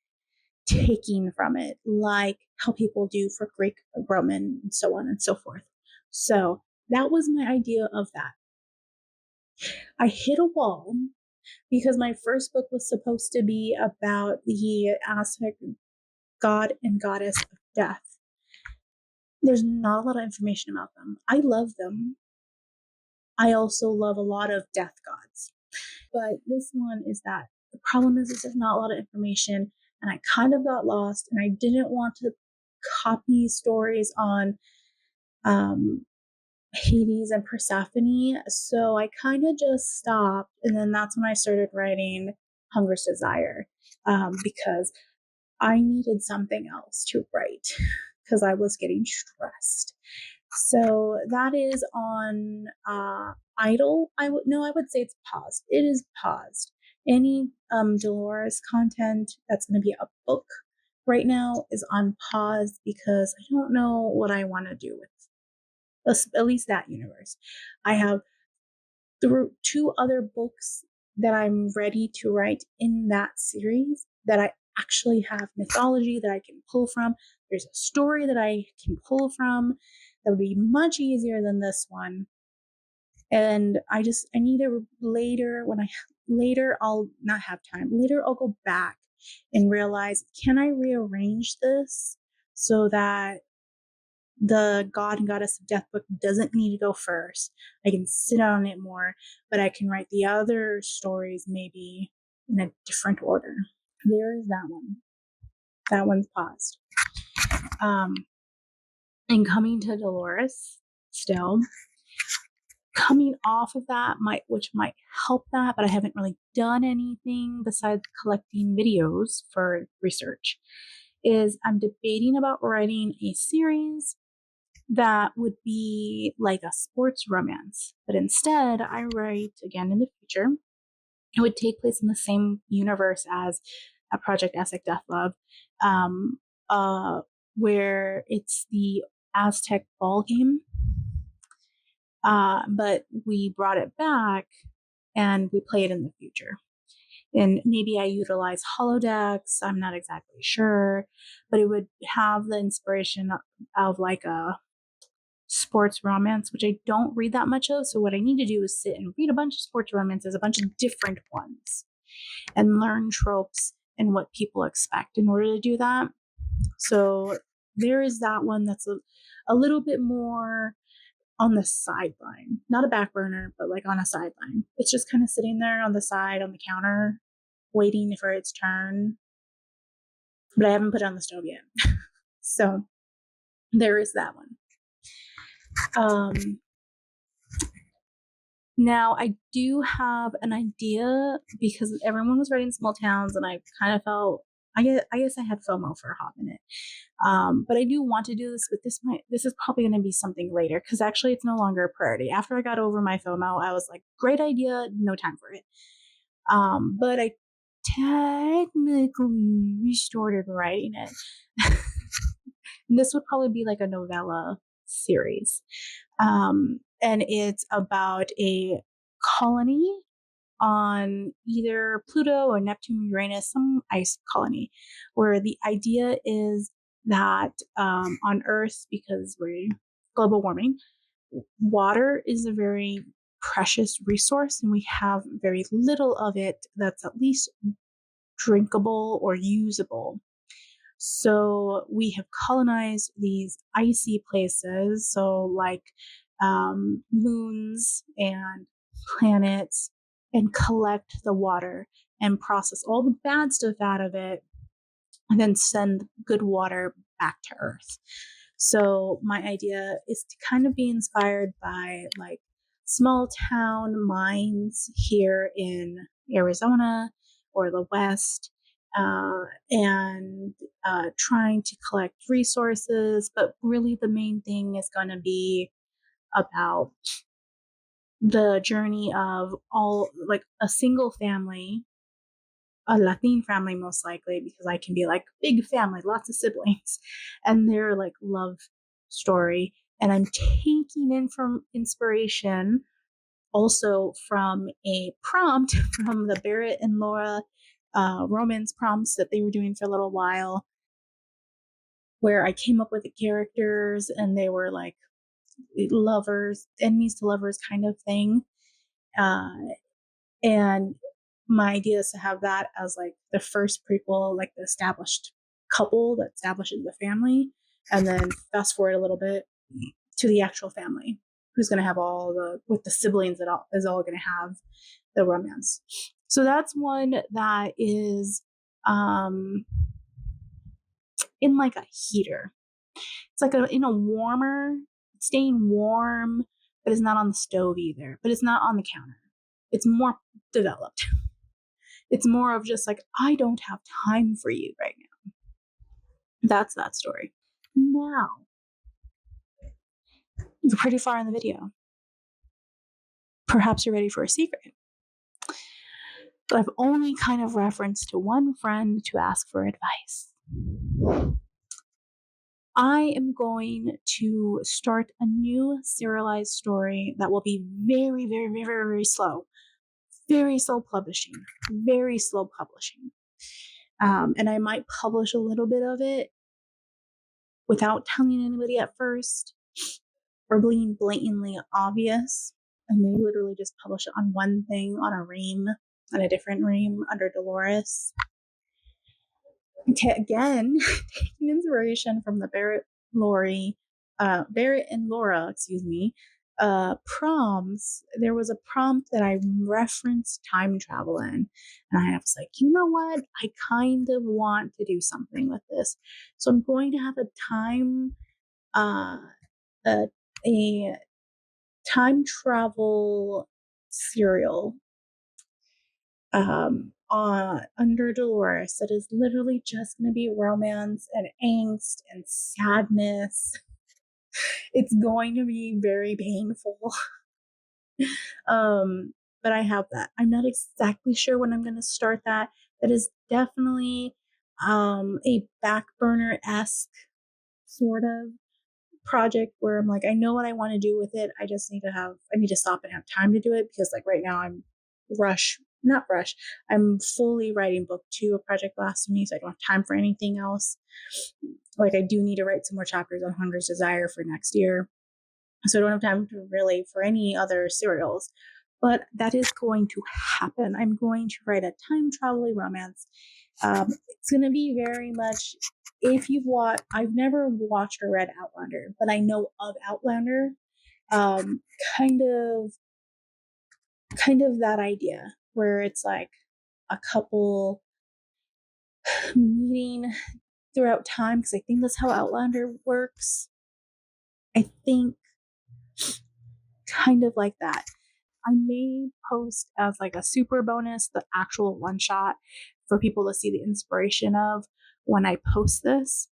taking from it like how people do for Greek, Roman, and so on and so forth. So that was my idea of that. I hit a wall because my first book was supposed to be about the Aztec god and goddess of death. There's not a lot of information about them. I love them. I also love a lot of death gods. But this one is that the problem is there's not a lot of information, and I kind of got lost, and I didn't want to copy stories on Hades and Persephone, so I kind of just stopped, and then that's when I started writing Hunger's Desire, because I needed something else to write because I was getting stressed. So that is on idle. I would say it's paused. It is paused. Any Dolores content that's going to be a book right now is on pause because I don't know what I want to do with at least that universe. I have two other books that I'm ready to write in that series that I actually have mythology that I can pull from. There's a story that I can pull from that would be much easier than this one. And I need to later I'll not have time. Later I'll go back and realize, can I rearrange this so that the god and goddess of death book doesn't need to go first? I can sit on it more, but I can write the other stories maybe in a different order. There is that one. That one's paused. And coming to Dolores still. Coming off of that which might help that, but I haven't really done anything besides collecting videos for research, is I'm debating about writing a series that would be like a sports romance, but instead I write again in the future. It would take place in the same universe as a Project Aztec Death Love, where it's the Aztec ball game. But we brought it back and we play it in the future. And maybe I utilize holodecks. I'm not exactly sure, but it would have the inspiration of like a sports romance, which I don't read that much of. So what I need to do is sit and read a bunch of sports romances, a bunch of different ones, and learn tropes and what people expect in order to do that. So there is that one that's a little bit more on the sideline, not a back burner, but like on a sideline. It's just kind of sitting there on the side on the counter, waiting for its turn. But I haven't put it on the stove yet. So there is that one. Now I do have an idea because everyone was writing small towns, and I kind of felt, I guess I had FOMO for a hot minute. But I do want to do this, but this is probably going to be something later because actually it's no longer a priority. After I got over my FOMO, I was like, great idea, no time for it. But I technically restarted writing it. This would probably be like a novella series. And it's about a colony on either Pluto or Neptune, Uranus, some ice colony, where the idea is that on Earth, because we're global warming, water is a very precious resource, and we have very little of it that's at least drinkable or usable. So we have colonized these icy places, so like moons and planets, and collect the water and process all the bad stuff out of it, and then send good water back to Earth. So my idea is to kind of be inspired by like small town mines here in Arizona or the West, and trying to collect resources. But really the main thing is going to be about the journey of all, like a single family, a Latin family most likely, because I can be like big family, lots of siblings, and their like love story. And I'm taking in from inspiration also from a prompt from the Barrett and Laura romance prompts that they were doing for a little while, where I came up with the characters and they were like lovers, enemies to lovers kind of thing. And my idea is to have that as like the first prequel, like the established couple that establishes the family, and then fast forward a little bit to the actual family who's going to have all with the siblings that is all going to have the romance. So that's one that is in like a heater. It's like in a warmer, staying warm, but it's not on the stove either, but it's not on the counter. It's more developed. It's more of just like, I don't have time for you right now. That's that story. Now, you're pretty far in the video. Perhaps you're ready for a secret. But I've only kind of referenced to one friend to ask for advice. I am going to start a new serialized story that will be very, very, very, very, very slow. Very slow publishing. Very slow publishing. And I might publish a little bit of it without telling anybody at first or being blatantly obvious. I may literally just publish it on one thing, on a ream, on a different ream under Dolores. Again, taking inspiration from the Barrett and Laura, prompts. There was a prompt that I referenced time travel in, and I was like, you know what? I kind of want to do something with this, so I'm going to have a time travel serial under Dolores that is literally just going to be romance and angst and sadness. It's going to be very painful. But I have that. I'm not exactly sure when I'm going to start that. That is definitely a back burner-esque sort of project where I'm like, I know what I want to do with it. I just need to stop and have time to do it, because like right now I'm I'm fully writing book 2 of Project Blasphemy, so I don't have time for anything else. Like I do need to write some more chapters on Hunger's Desire for next year. So I don't have time to really for any other serials. But that is going to happen. I'm going to write a time travel romance. It's going to be very much, I've never watched or read Outlander, but I know of Outlander. Kind of that idea where it's like a couple meeting throughout time, because I think that's how Outlander works. I think kind of like that. I may post as like a super bonus the actual one shot for people to see the inspiration of when I post this.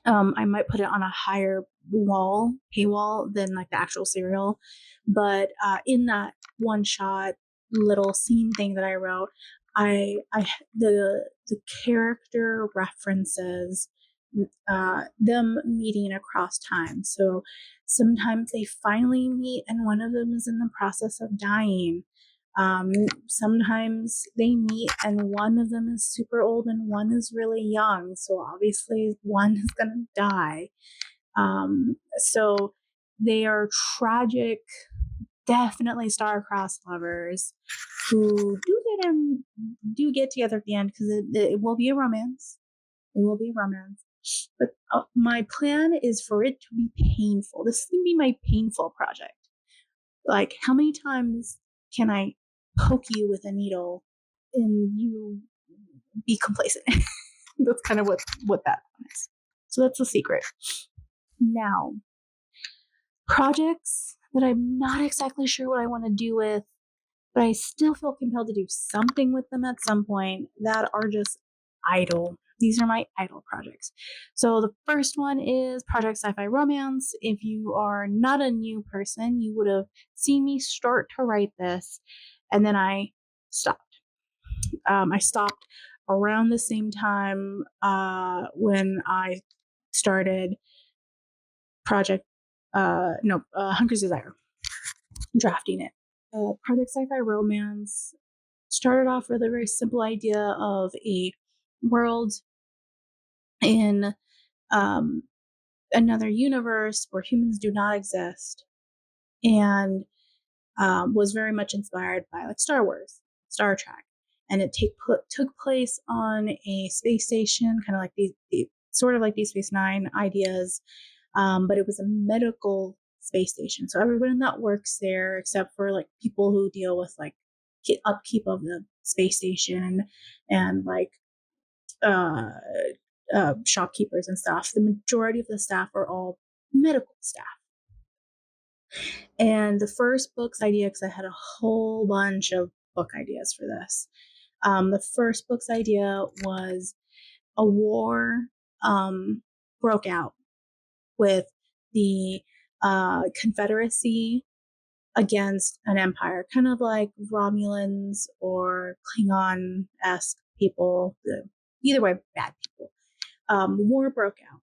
I might put it on a higher paywall than like the actual serial, but in that one shot little scene thing that I wrote, the character references them meeting across time. So sometimes they finally meet and one of them is in the process of dying. Sometimes they meet and one of them is super old and one is really young. So obviously one is going to die. So they are tragic, definitely star-crossed lovers who do get together at the end, because it will be a romance. It will be a romance. But my plan is for it to be painful. This is going to be my painful project. Like, how many times can I poke you with a needle and you be complacent? That's kind of what that is. So that's the secret. Now, projects that I'm not exactly sure what I want to do with, but I still feel compelled to do something with them at some point, that are just idle. These are my idle projects. So the first one is Project Sci-Fi Romance. If you are not a new person, you would have seen me start to write this, and then I stopped. I stopped around the same time when I started Hunger's Desire, drafting it. Project Sci-Fi Romance started off with a very simple idea of a world in another universe where humans do not exist, and was very much inspired by like Star Wars. Star Trek, and it took place on a space station, kind of like sort of like Deep Space Nine ideas, but it was a medical space station. So everyone that works there, except for like people who deal with like upkeep of the space station and like shopkeepers and stuff, the majority of the staff are all medical staff. And the first book's idea, because I had a whole bunch of book ideas for this, the first book's idea was a war broke out with the Confederacy against an empire, kind of like Romulans or Klingon-esque people. Either way, bad people. War broke out.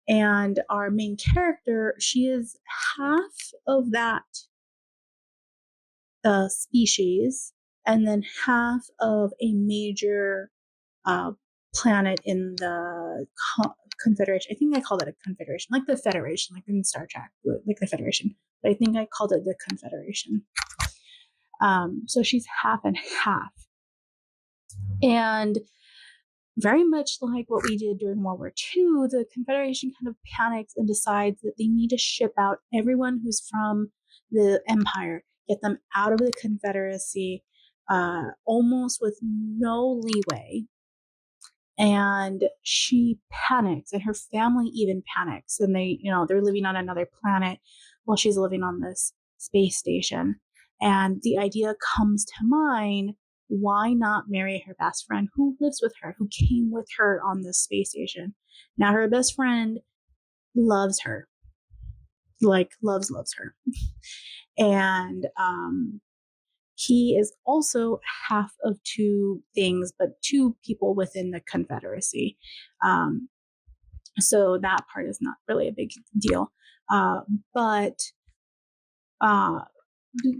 And our main character, she is half of that species, and then half of a major planet in the Confederation. I think I called it a Confederation, like the Federation, like in Star Trek, like the Federation. But I think I called it the Confederation. So she's half and half. And very much like what we did during World War II, the Confederation kind of panics and decides that they need to ship out everyone who's from the Empire, get them out of the Confederacy, almost with no leeway. And she panics, and her family even panics, and they're living on another planet while she's living on this space station. And the idea comes to mind, why not marry her best friend who lives with her, who came with her on this space station? Now her best friend loves her, like loves her. And he is also half of two things, but two people within the Confederacy. So that part is not really a big deal. But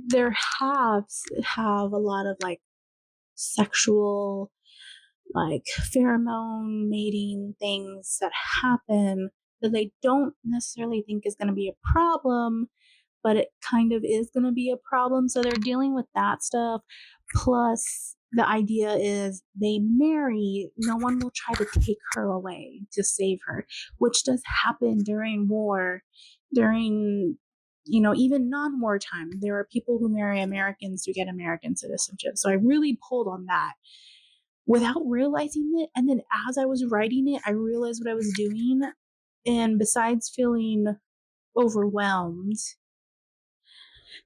their halves have a lot of like sexual, like pheromone mating things that happen that they don't necessarily think is going to be a problem, but it kind of is going to be a problem. So they're dealing with that stuff. Plus, the idea is they marry, no one will try to take her away to save her, which does happen during war, during, even non-war time. There are people who marry Americans to get American citizenship. So I really pulled on that without realizing it. And then as I was writing it, I realized what I was doing. And besides feeling overwhelmed,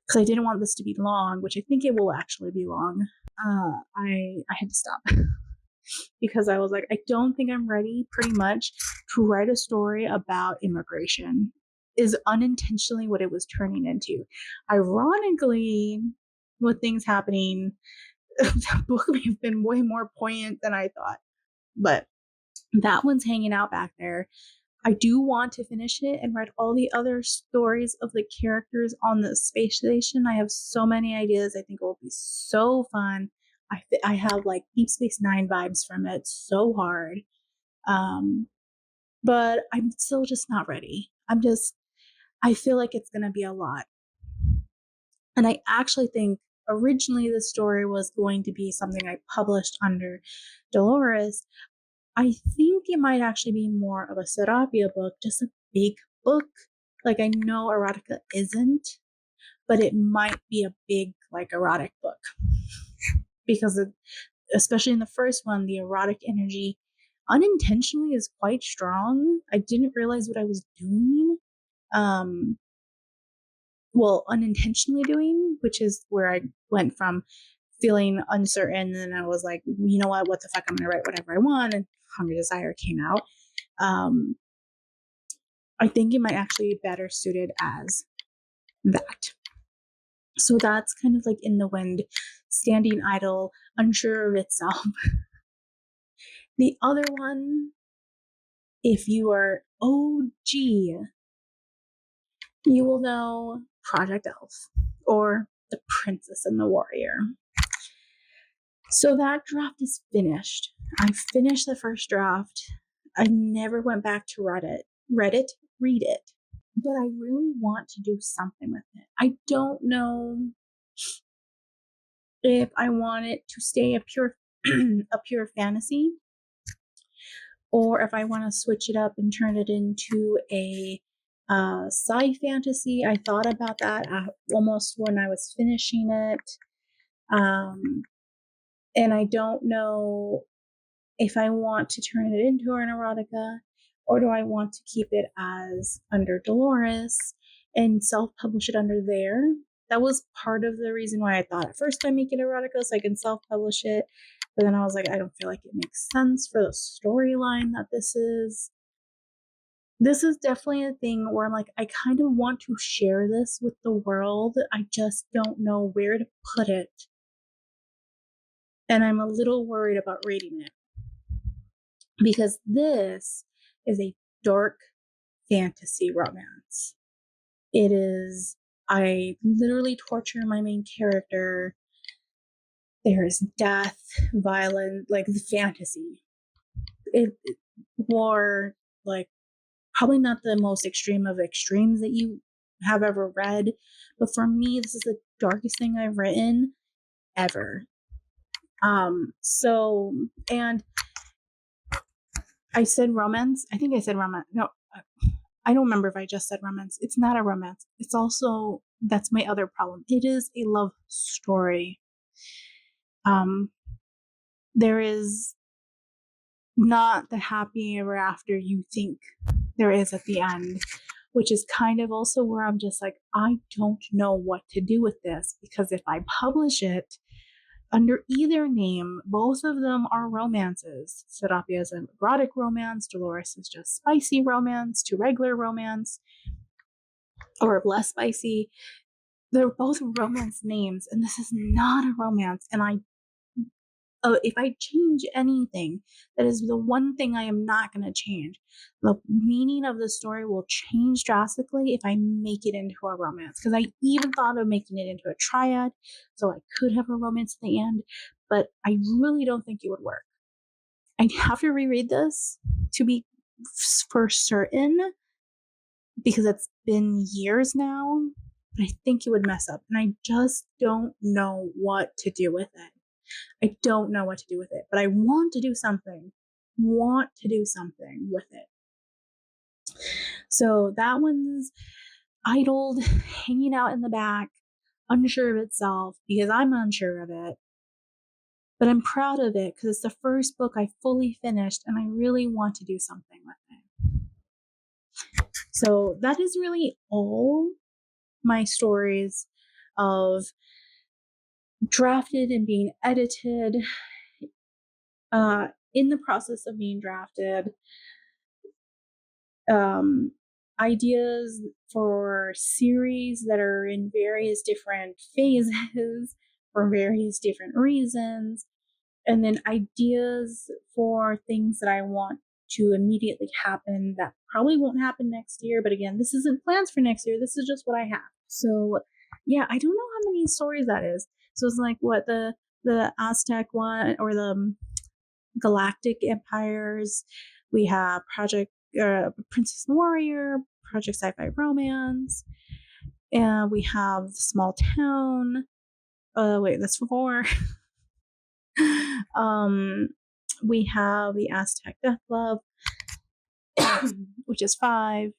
because I didn't want this to be long, which I think it will actually be long, I had to stop because I was like, I don't think I'm ready pretty much to write a story about immigration, is unintentionally what it was turning into. Ironically, with things happening, the book may have been way more poignant than I thought, but that one's hanging out back there. I do want to finish it and write all the other stories of the characters on the space station. I have so many ideas. I think it will be so fun. I have like Deep Space Nine vibes from it so hard. But I'm still just not ready. I feel like it's going to be a lot. And I actually think originally the story was going to be something I published under Dolores. I think it might actually be more of a Serapia book, just a big book. Like, I know erotica isn't, but it might be a big, like, erotic book. Because especially in the first one, the erotic energy unintentionally is quite strong. I didn't realize what I was doing. Unintentionally doing, which is where I went from feeling uncertain, and I was like, you know what the fuck, I'm gonna write whatever I want, and Hungry Desire came out. I think it might actually be better suited as that. So that's kind of like in the wind, standing idle, unsure of itself. The other one, if you are OG, you will know Project Elf or The Princess and the Warrior. So that draft is finished. I finished the first draft. I never went back to read it, but I really want to do something with it. I don't know if I want it to stay a pure a pure fantasy, or if I want to switch it up and turn it into a sci fantasy. I thought about that almost when I was finishing it. And I don't know if I want to turn it into an erotica, or do I want to keep it as under Dolores and self-publish it under there. That was part of the reason why I thought at first I'd make it erotica so I can self-publish it. But then I was like, I don't feel like it makes sense for the storyline that this is. This is definitely a thing where I'm like, I kind of want to share this with the world. I just don't know where to put it. And I'm a little worried about reading it, because this is a dark fantasy romance. It is, I literally torture my main character. There's death, violence, like the fantasy. War, like probably not the most extreme of extremes that you have ever read, but for me, this is the darkest thing I've written ever. So, and I said romance. I think I said romance. No, I don't remember if I just said romance. It's not a romance. It's also, that's my other problem. It is a love story. There is not the happy ever after you think there is at the end, which is kind of also where I'm just like, I don't know what to do with this, because if I publish it under either name, both of them are romances. Serapia is an erotic romance, Dolores is just spicy romance to regular romance, or less spicy. They're both romance names, and this is not a romance. And if I change anything, that is the one thing I am not going to change. The meaning of the story will change drastically if I make it into a romance. Because I even thought of making it into a triad, so I could have a romance at the end, but I really don't think it would work. I'd have to reread this to be for certain, because it's been years now, but I think it would mess up. And I just don't know what to do with it. I don't know what to do with it, but I want to do something. With it. So that one's idled, hanging out in the back, unsure of itself, because I'm unsure of it. But I'm proud of it because it's the first book I fully finished, and I really want to do something with it. So that is really all my stories of drafted and being edited, in the process of being drafted, ideas for series that are in various different phases for various different reasons, and then ideas for things that I want to immediately happen that probably won't happen next year. But again, this isn't plans for next year. This is just what I have. So yeah, I don't know how many stories that is. So it's like what the Aztec one, or the Galactic Empires. We have Project Princess and Warrior, Project Sci-Fi Romance, and we have Small Town. Wait, that's 4. We have the Aztec Death Love, which is 5.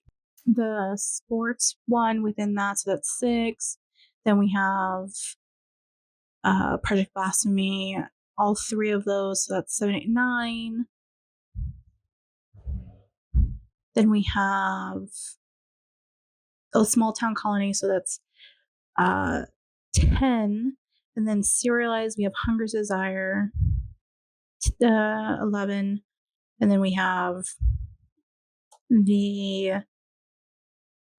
The sports one within that, so that's 6. Then we have Project Blasphemy, all 3 of those, so that's 7, 8, 9. Then we have Small Town Colony, so that's 10. And then serialized, we have Hunger's Desire, 11. And then we have the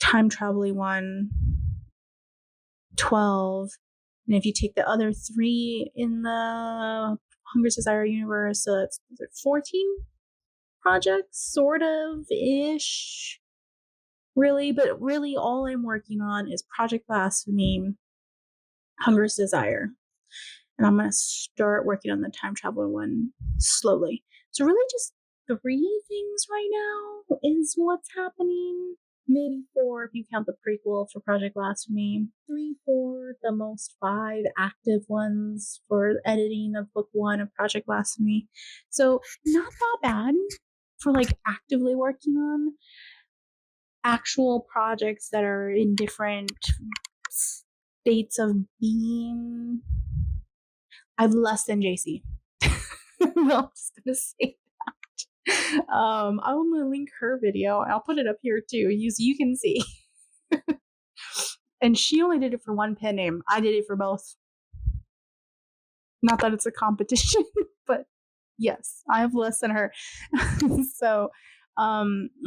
time traveling one, 12. And if you take the other 3 in the Hunger's Desire universe, so that's 14 projects, sort of ish. Really, but really all I'm working on is Project Blasphemy, Hunger's Desire. And I'm going to start working on the time traveler one slowly. So really just 3 things right now is what's happening. maybe 4 if you count the prequel for Project Blasphemy, 3, 4, the most 5 active ones for editing of book 1 of Project Blasphemy. So not that bad for like actively working on actual projects that are in different states of being. I've less than JC. No, I'm just gonna say that. I'm gonna link her video. I'll put it up here too, so you can see. And she only did it for one pen name. I did it for both. Not that it's a competition, but yes, I have less than her. So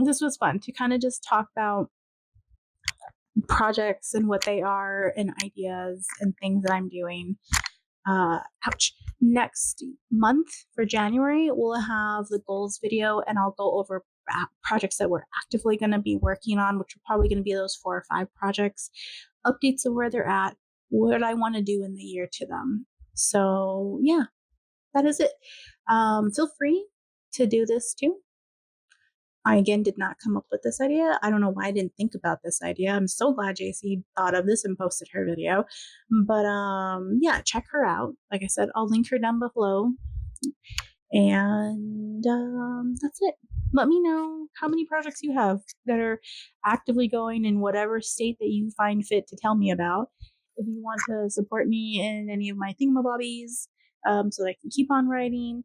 this was fun to kind of just talk about projects and what they are and ideas and things that I'm doing. Next month for January, we'll have the goals video, and I'll go over projects that we're actively going to be working on, which are probably going to be those 4 or 5 projects, updates of where they're at, what I want to do in the year to them. So yeah, that is it. Feel free to do this too. I again did not come up with this idea. I don't know why I didn't think about this idea. I'm so glad JC thought of this and posted her video. But yeah, check her out. Like I said, I'll link her down below. And that's it. Let me know how many projects you have that are actively going in whatever state that you find fit to tell me about. If you want to support me in any of my thingamabobbies, so that I can keep on writing,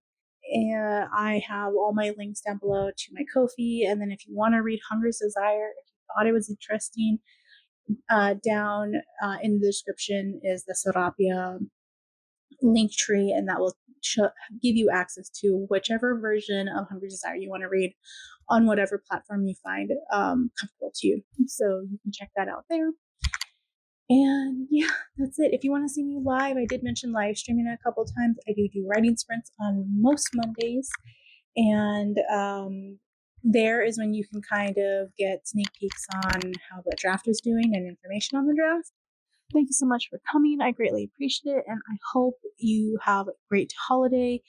and I have all my links down below to my Ko-fi. And then if you want to read Hunger's Desire, if you thought it was interesting, down in the description is the Serapia link tree, and that will give you access to whichever version of Hunger's Desire you want to read on whatever platform you find comfortable to you. So you can check that out there. And yeah, that's it. If you want to see me live, I did mention live streaming a couple times. I do writing sprints on most Mondays. And there is when you can kind of get sneak peeks on how the draft is doing and information on the draft. Thank you so much for coming. I greatly appreciate it. And I hope you have a great holiday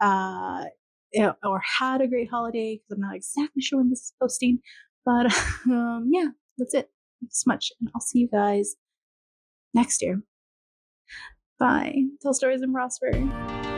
or had a great holiday, because I'm not exactly sure when this is posting. But yeah, that's it. Thank you so much. And I'll see you guys next year. Bye. Tell stories and prosper.